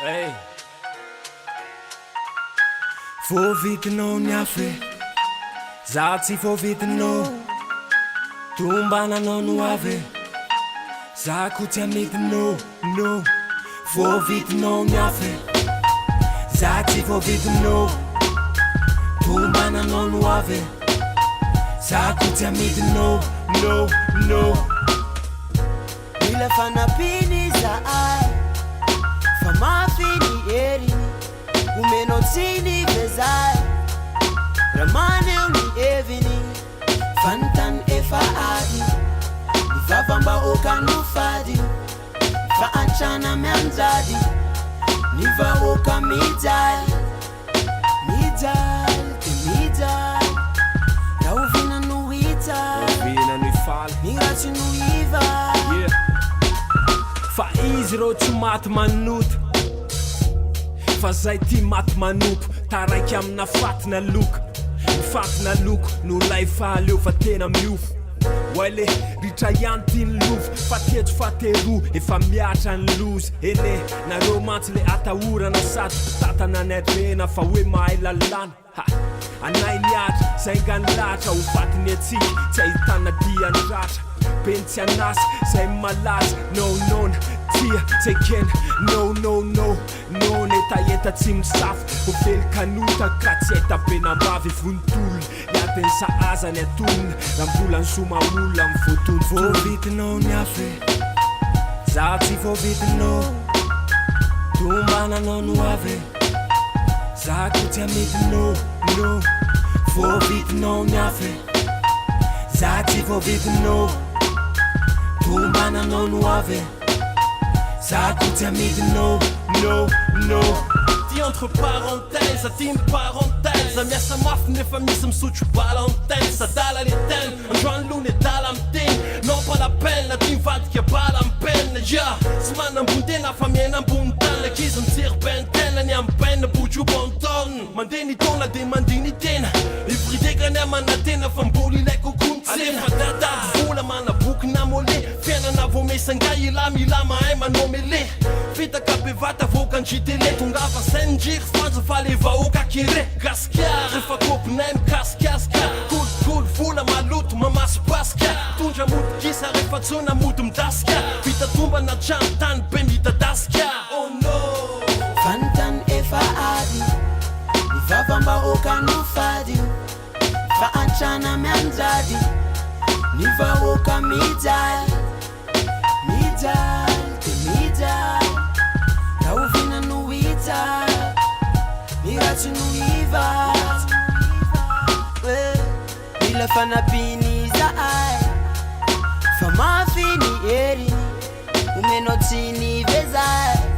Hey. Voavitinao ny afy za tsy voavitinao tombananao no avy za ko tsy amitinao no voavitinao ny afy za tsy voavitinao tombananao no avy za ko tsy amitinao no Mila fanapini za ai famafini eri umeno tsini vezai ramane uni evini fantan efa adi nivavamba okanu fadi fa achana meanzadi niva oka midai rauvina nuita nirati nuiva fa izy rô tsy maty manoto fa zay ty maty manompo taraiky amina fatina loko fatina loko no lay fahaleo fa tena miofo oale ritra ihany ty ny lofo fa teto fatero efa miatra ny lozy ene nareo mantsy le atahorana sady pitatana ny adrena fa hoe mahay lalana anay niatra zay ngany latra ho fatiny atsika tsy ahitana diandratra pentsy anasy zay malaza nonona tia tsy kena no netaeta tsy misafo ho vely kanota ka tsy ahitabenambavy vonontolo iateny saazany atonina rambola ny soma olona mivoatono voavitinao ny afy za tsy voavitinao tombananao no avy za ko tsy amitinao no voavitinao ny afy za tsy voavitinao tombananao no avy za ko tsy amitinao no Ty entre parenthèses, ty ny parenthèse miasa mafy nefa misy misotro balantène sadala le teny androany lo ny adala miteny non pas la peine na ty mivadika bala ampenina ya tsy manambon-tena fa miaina ambony tany lakizy mijery bentena ny ampenina bojo bontaona mandeha ny taona de mandeha ny tena ivridekany amanatena fa mboly ilaiko kontsena alefa dadady vola manaboky namole fiainana vo mesangay mila mahay manao mele fitaka bevata vokanjy tele tongava sainjiry fanja fa le vahoaka kere gaskiara refa kopinay mikasikaska kolokolo vola maloto mamasipaska tondra modikisa refa tsona mody midasika vita tomba na trano tany be midadaska oh no fantan efa adi nivavamba okanu fadi fa achana meanzadi niva oka midai rauvina nuita nirati nuiva Mila fanapini za ai famafini eri umeno tsini vezai